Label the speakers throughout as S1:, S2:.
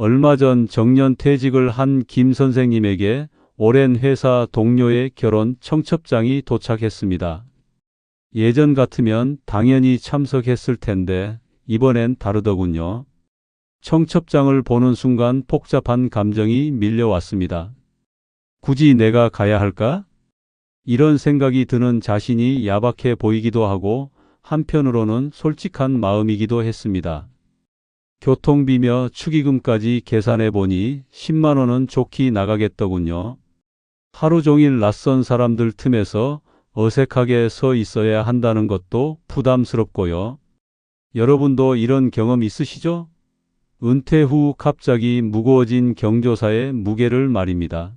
S1: 얼마 전 정년퇴직을 한 김 선생님에게 오랜 회사 동료의 결혼 청첩장이 도착했습니다. 예전 같으면 당연히 참석했을 텐데 이번엔 다르더군요. 청첩장을 보는 순간 복잡한 감정이 밀려왔습니다. 굳이 내가 가야 할까? 이런 생각이 드는 자신이 야박해 보이기도 하고 한편으로는 솔직한 마음이기도 했습니다. 교통비며 축의금까지 계산해 보니 10만 원은 좋게 나가겠더군요. 하루 종일 낯선 사람들 틈에서 어색하게 서 있어야 한다는 것도 부담스럽고요. 여러분도 이런 경험 있으시죠? 은퇴 후 갑자기 무거워진 경조사의 무게를 말입니다.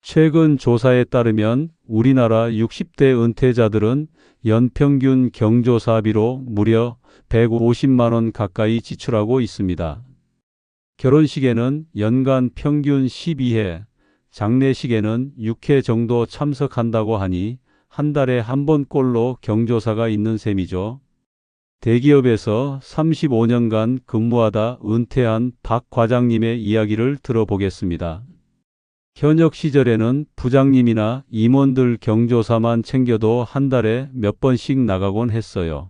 S1: 최근 조사에 따르면 우리나라 60대 은퇴자들은 연평균 경조사비로 무려 150만 원 가까이 지출하고 있습니다. 결혼식에는 연간 평균 12회, 장례식에는 6회 정도 참석한다고 하니 한 달에 한 번꼴로 경조사가 있는 셈이죠. 대기업에서 35년간 근무하다 은퇴한 박 과장님의 이야기를 들어보겠습니다. 현역 시절에는 부장님이나 임원들 경조사만 챙겨도 한 달에 몇 번씩 나가곤 했어요.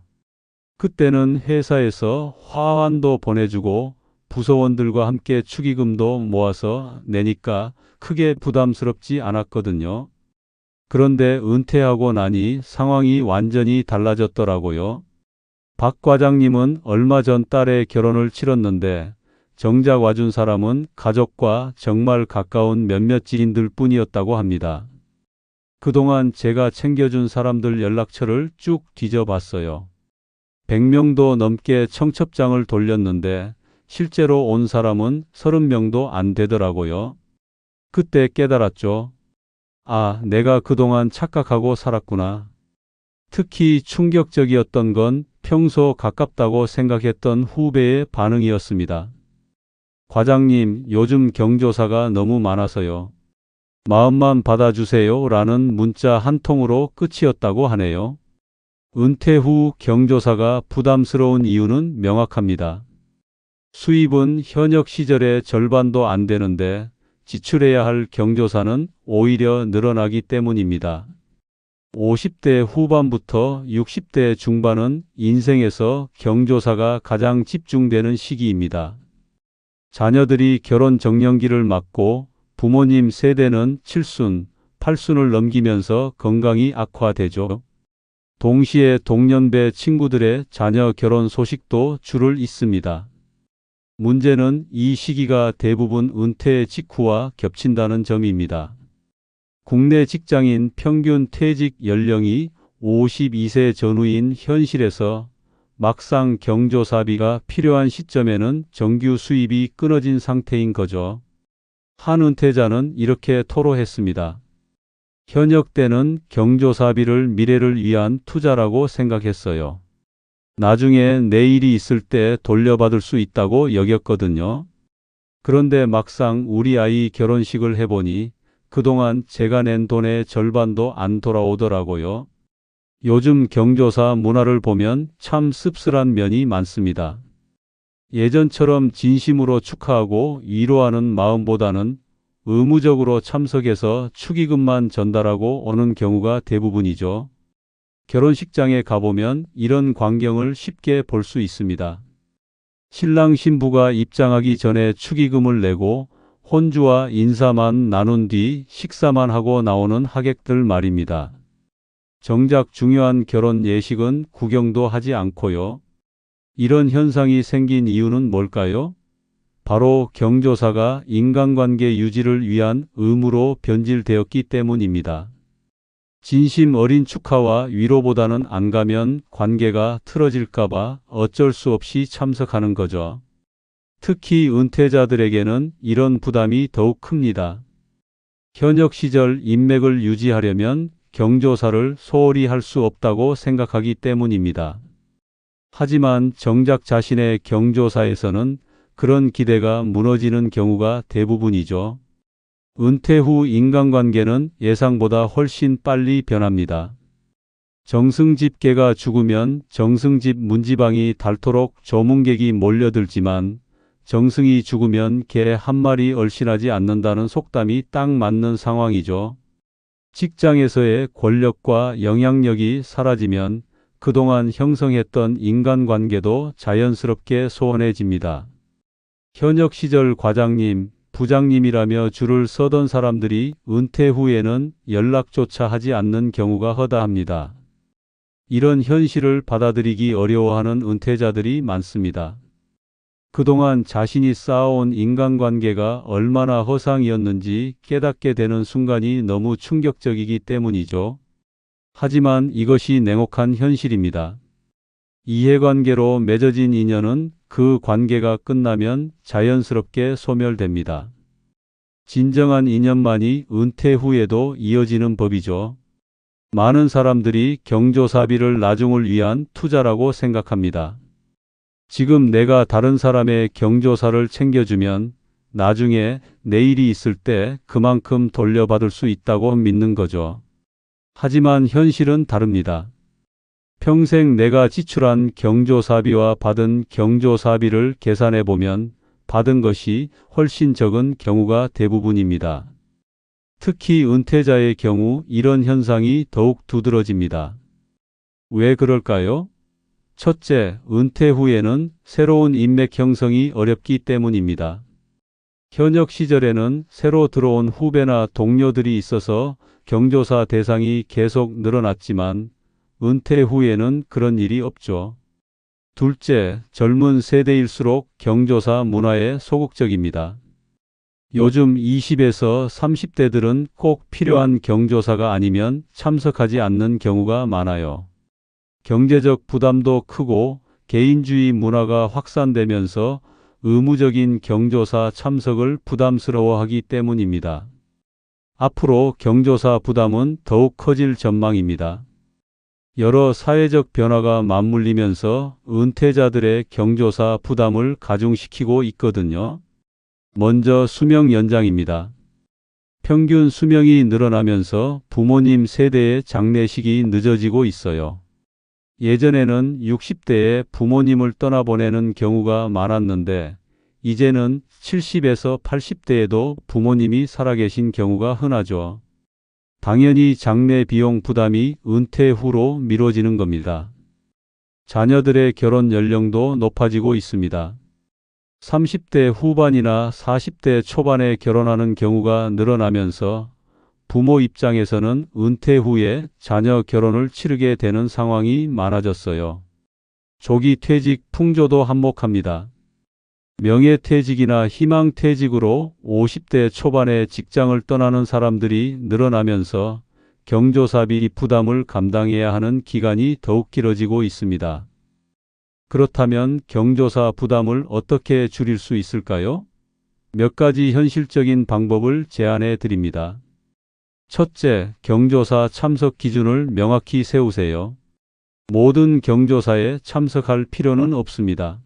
S1: 그때는 회사에서 화환도 보내주고 부서원들과 함께 축의금도 모아서 내니까 크게 부담스럽지 않았거든요. 그런데 은퇴하고 나니 상황이 완전히 달라졌더라고요. 박 과장님은 얼마 전 딸의 결혼을 치렀는데 정작 와준 사람은 가족과 정말 가까운 몇몇 지인들 뿐이었다고 합니다. 그동안 제가 챙겨준 사람들 연락처를 쭉 뒤져봤어요. 100명도 넘게 청첩장을 돌렸는데 실제로 온 사람은 30명도 안 되더라고요. 그때 깨달았죠. 아, 내가 그동안 착각하고 살았구나. 특히 충격적이었던 건 평소 가깝다고 생각했던 후배의 반응이었습니다. 과장님, 요즘 경조사가 너무 많아서요. 마음만 받아주세요 라는 문자 한 통으로 끝이었다고 하네요. 은퇴 후 경조사가 부담스러운 이유는 명확합니다. 수입은 현역 시절의 절반도 안 되는데 지출해야 할 경조사는 오히려 늘어나기 때문입니다. 50대 후반부터 60대 중반은 인생에서 경조사가 가장 집중되는 시기입니다. 자녀들이 결혼 정년기를 맞고 부모님 세대는 7순, 8순을 넘기면서 건강이 악화되죠. 동시에 동년배 친구들의 자녀 결혼 소식도 줄을 잇습니다. 문제는 이 시기가 대부분 은퇴 직후와 겹친다는 점입니다. 국내 직장인 평균 퇴직 연령이 52세 전후인 현실에서 막상 경조사비가 필요한 시점에는 정규 수입이 끊어진 상태인 거죠. 한 은퇴자는 이렇게 토로했습니다. 현역 때는 경조사비를 미래를 위한 투자라고 생각했어요. 나중에 내일이 있을 때 돌려받을 수 있다고 여겼거든요. 그런데 막상 우리 아이 결혼식을 해보니 그동안 제가 낸 돈의 절반도 안 돌아오더라고요. 요즘 경조사 문화를 보면 참 씁쓸한 면이 많습니다. 예전처럼 진심으로 축하하고 위로하는 마음보다는 의무적으로 참석해서 축의금만 전달하고 오는 경우가 대부분이죠. 결혼식장에 가보면 이런 광경을 쉽게 볼 수 있습니다. 신랑 신부가 입장하기 전에 축의금을 내고 혼주와 인사만 나눈 뒤 식사만 하고 나오는 하객들 말입니다. 정작 중요한 결혼 예식은 구경도 하지 않고요. 이런 현상이 생긴 이유는 뭘까요? 바로 경조사가 인간관계 유지를 위한 의무로 변질되었기 때문입니다. 진심 어린 축하와 위로보다는 안 가면 관계가 틀어질까봐 어쩔 수 없이 참석하는 거죠. 특히 은퇴자들에게는 이런 부담이 더욱 큽니다. 현역 시절 인맥을 유지하려면 경조사를 소홀히 할 수 없다고 생각하기 때문입니다. 하지만 정작 자신의 경조사에서는 그런 기대가 무너지는 경우가 대부분이죠. 은퇴 후 인간관계는 예상보다 훨씬 빨리 변합니다. 정승집계가 죽으면 정승집 문지방이 닳도록 조문객이 몰려들지만 정승이 죽으면 개 한 마리 얼씬하지 않는다는 속담이 딱 맞는 상황이죠. 직장에서의 권력과 영향력이 사라지면 그동안 형성했던 인간관계도 자연스럽게 소원해집니다. 현역 시절 과장님, 부장님이라며 줄을 서던 사람들이 은퇴 후에는 연락조차 하지 않는 경우가 허다합니다. 이런 현실을 받아들이기 어려워하는 은퇴자들이 많습니다. 그동안 자신이 쌓아온 인간관계가 얼마나 허상이었는지 깨닫게 되는 순간이 너무 충격적이기 때문이죠. 하지만 이것이 냉혹한 현실입니다. 이해관계로 맺어진 인연은 그 관계가 끝나면 자연스럽게 소멸됩니다. 진정한 인연만이 은퇴 후에도 이어지는 법이죠. 많은 사람들이 경조사비를 나중을 위한 투자라고 생각합니다. 지금 내가 다른 사람의 경조사를 챙겨주면 나중에 내일이 있을 때 그만큼 돌려받을 수 있다고 믿는 거죠. 하지만 현실은 다릅니다. 평생 내가 지출한 경조사비와 받은 경조사비를 계산해 보면 받은 것이 훨씬 적은 경우가 대부분입니다. 특히 은퇴자의 경우 이런 현상이 더욱 두드러집니다. 왜 그럴까요? 첫째, 은퇴 후에는 새로운 인맥 형성이 어렵기 때문입니다. 현역 시절에는 새로 들어온 후배나 동료들이 있어서 경조사 대상이 계속 늘어났지만 은퇴 후에는 그런 일이 없죠. 둘째, 젊은 세대일수록 경조사 문화에 소극적입니다. 요즘 20에서 30대들은 꼭 필요한 경조사가 아니면 참석하지 않는 경우가 많아요. 경제적 부담도 크고 개인주의 문화가 확산되면서 의무적인 경조사 참석을 부담스러워하기 때문입니다. 앞으로 경조사 부담은 더욱 커질 전망입니다. 여러 사회적 변화가 맞물리면서 은퇴자들의 경조사 부담을 가중시키고 있거든요. 먼저 수명 연장입니다. 평균 수명이 늘어나면서 부모님 세대의 장례식이 늦어지고 있어요. 예전에는 60대에 부모님을 떠나보내는 경우가 많았는데 이제는 70에서 80대에도 부모님이 살아계신 경우가 흔하죠. 당연히 장례 비용 부담이 은퇴 후로 미뤄지는 겁니다. 자녀들의 결혼 연령도 높아지고 있습니다. 30대 후반이나 40대 초반에 결혼하는 경우가 늘어나면서 부모 입장에서는 은퇴 후에 자녀 결혼을 치르게 되는 상황이 많아졌어요. 조기 퇴직 풍조도 한몫합니다. 명예퇴직이나 희망퇴직으로 50대 초반에 직장을 떠나는 사람들이 늘어나면서 경조사비 부담을 감당해야 하는 기간이 더욱 길어지고 있습니다. 그렇다면 경조사 부담을 어떻게 줄일 수 있을까요? 몇 가지 현실적인 방법을 제안해 드립니다. 첫째, 경조사 참석 기준을 명확히 세우세요. 모든 경조사에 참석할 필요는 없습니다.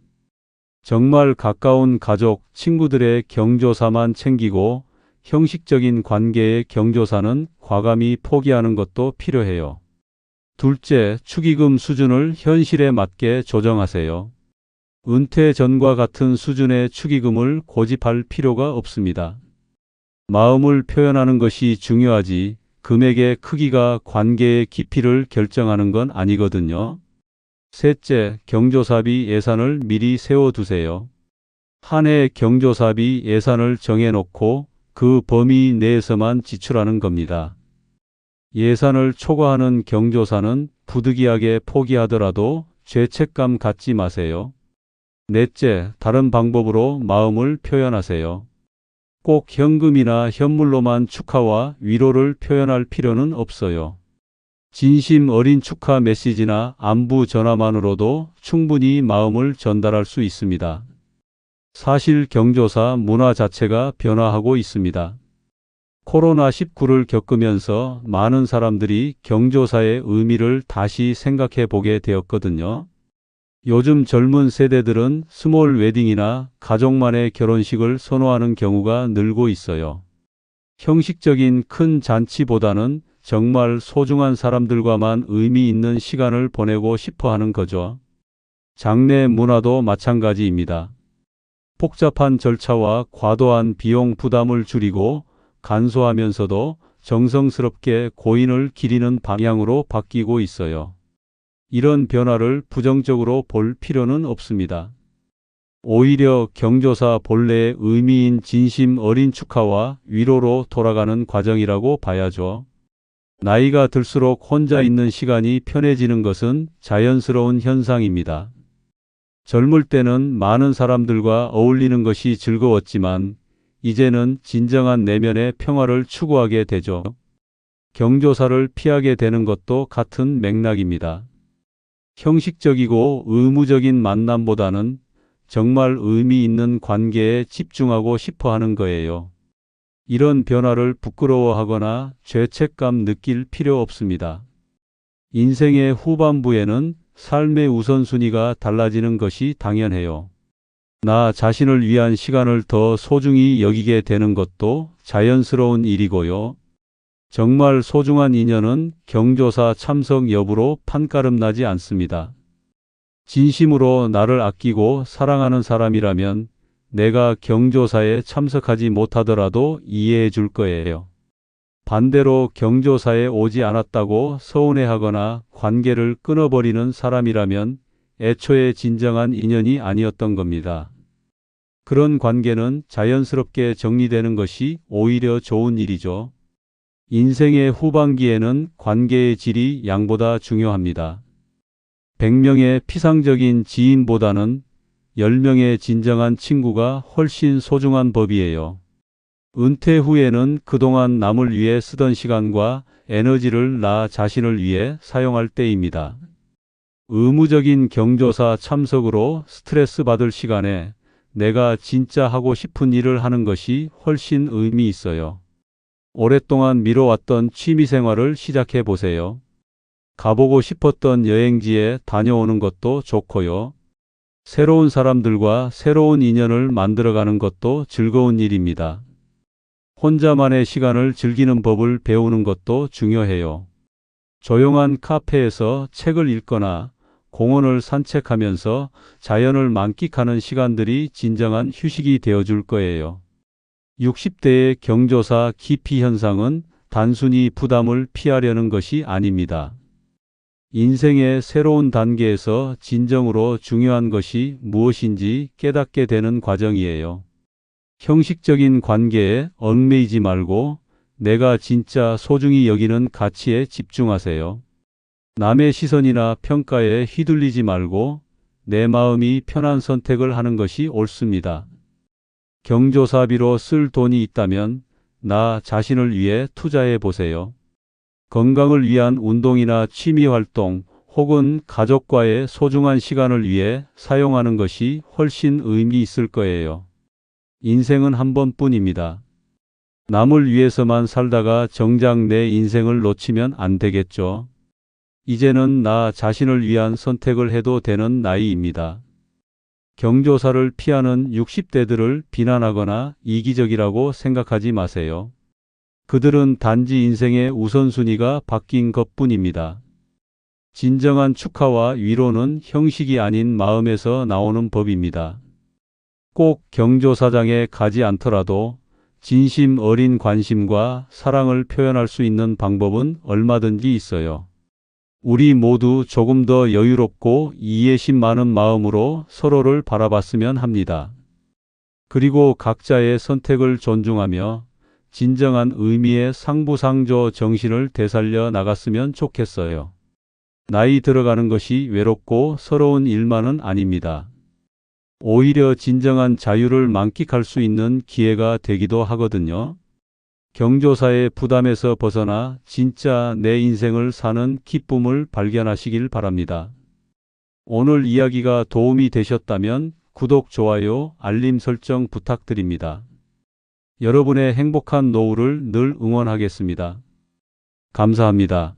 S1: 정말 가까운 가족, 친구들의 경조사만 챙기고 형식적인 관계의 경조사는 과감히 포기하는 것도 필요해요. 둘째, 축의금 수준을 현실에 맞게 조정하세요. 은퇴 전과 같은 수준의 축의금을 고집할 필요가 없습니다. 마음을 표현하는 것이 중요하지 금액의 크기가 관계의 깊이를 결정하는 건 아니거든요. 셋째, 경조사비 예산을 미리 세워두세요. 한 해 경조사비 예산을 정해놓고 그 범위 내에서만 지출하는 겁니다. 예산을 초과하는 경조사는 부득이하게 포기하더라도 죄책감 갖지 마세요. 넷째, 다른 방법으로 마음을 표현하세요. 꼭 현금이나 현물로만 축하와 위로를 표현할 필요는 없어요. 진심 어린 축하 메시지나 안부 전화만으로도 충분히 마음을 전달할 수 있습니다. 사실 경조사 문화 자체가 변화하고 있습니다. 코로나19를 겪으면서 많은 사람들이 경조사의 의미를 다시 생각해 보게 되었거든요. 요즘 젊은 세대들은 스몰 웨딩이나 가족만의 결혼식을 선호하는 경우가 늘고 있어요. 형식적인 큰 잔치보다는 정말 소중한 사람들과만 의미 있는 시간을 보내고 싶어 하는 거죠. 장례 문화도 마찬가지입니다. 복잡한 절차와 과도한 비용 부담을 줄이고 간소하면서도 정성스럽게 고인을 기리는 방향으로 바뀌고 있어요. 이런 변화를 부정적으로 볼 필요는 없습니다. 오히려 경조사 본래의 의미인 진심 어린 축하와 위로로 돌아가는 과정이라고 봐야죠. 나이가 들수록 혼자 있는 시간이 편해지는 것은 자연스러운 현상입니다. 젊을 때는 많은 사람들과 어울리는 것이 즐거웠지만 이제는 진정한 내면의 평화를 추구하게 되죠. 경조사를 피하게 되는 것도 같은 맥락입니다. 형식적이고 의무적인 만남보다는 정말 의미 있는 관계에 집중하고 싶어 하는 거예요. 이런 변화를 부끄러워하거나 죄책감 느낄 필요 없습니다. 인생의 후반부에는 삶의 우선순위가 달라지는 것이 당연해요. 나 자신을 위한 시간을 더 소중히 여기게 되는 것도 자연스러운 일이고요. 정말 소중한 인연은 경조사 참석 여부로 판가름 나지 않습니다. 진심으로 나를 아끼고 사랑하는 사람이라면 내가 경조사에 참석하지 못하더라도 이해해 줄 거예요. 반대로 경조사에 오지 않았다고 서운해하거나 관계를 끊어버리는 사람이라면 애초에 진정한 인연이 아니었던 겁니다. 그런 관계는 자연스럽게 정리되는 것이 오히려 좋은 일이죠. 인생의 후반기에는 관계의 질이 양보다 중요합니다. 100명의 피상적인 지인보다는 10명의 진정한 친구가 훨씬 소중한 법이에요. 은퇴 후에는 그동안 남을 위해 쓰던 시간과 에너지를 나 자신을 위해 사용할 때입니다. 의무적인 경조사 참석으로 스트레스 받을 시간에 내가 진짜 하고 싶은 일을 하는 것이 훨씬 의미 있어요. 오랫동안 미뤄왔던 취미생활을 시작해 보세요. 가보고 싶었던 여행지에 다녀오는 것도 좋고요. 새로운 사람들과 새로운 인연을 만들어가는 것도 즐거운 일입니다. 혼자만의 시간을 즐기는 법을 배우는 것도 중요해요. 조용한 카페에서 책을 읽거나 공원을 산책하면서 자연을 만끽하는 시간들이 진정한 휴식이 되어줄 거예요. 60대의 경조사 기피 현상은 단순히 부담을 피하려는 것이 아닙니다. 인생의 새로운 단계에서 진정으로 중요한 것이 무엇인지 깨닫게 되는 과정이에요. 형식적인 관계에 얽매이지 말고 내가 진짜 소중히 여기는 가치에 집중하세요. 남의 시선이나 평가에 휘둘리지 말고 내 마음이 편한 선택을 하는 것이 옳습니다. 경조사비로 쓸 돈이 있다면 나 자신을 위해 투자해 보세요. 건강을 위한 운동이나 취미 활동 혹은 가족과의 소중한 시간을 위해 사용하는 것이 훨씬 의미 있을 거예요. 인생은 한 번뿐입니다. 남을 위해서만 살다가 정작 내 인생을 놓치면 안 되겠죠. 이제는 나 자신을 위한 선택을 해도 되는 나이입니다. 경조사를 피하는 60대들을 비난하거나 이기적이라고 생각하지 마세요. 그들은 단지 인생의 우선순위가 바뀐 것뿐입니다. 진정한 축하와 위로는 형식이 아닌 마음에서 나오는 법입니다. 꼭 경조사장에 가지 않더라도 진심 어린 관심과 사랑을 표현할 수 있는 방법은 얼마든지 있어요. 우리 모두 조금 더 여유롭고 이해심 많은 마음으로 서로를 바라봤으면 합니다. 그리고 각자의 선택을 존중하며 진정한 의미의 상부상조 정신을 되살려 나갔으면 좋겠어요. 나이 들어가는 것이 외롭고 서러운 일만은 아닙니다. 오히려 진정한 자유를 만끽할 수 있는 기회가 되기도 하거든요. 경조사의 부담에서 벗어나 진짜 내 인생을 사는 기쁨을 발견하시길 바랍니다. 오늘 이야기가 도움이 되셨다면 구독, 좋아요, 알림 설정 부탁드립니다. 여러분의 행복한 노후를 늘 응원하겠습니다. 감사합니다.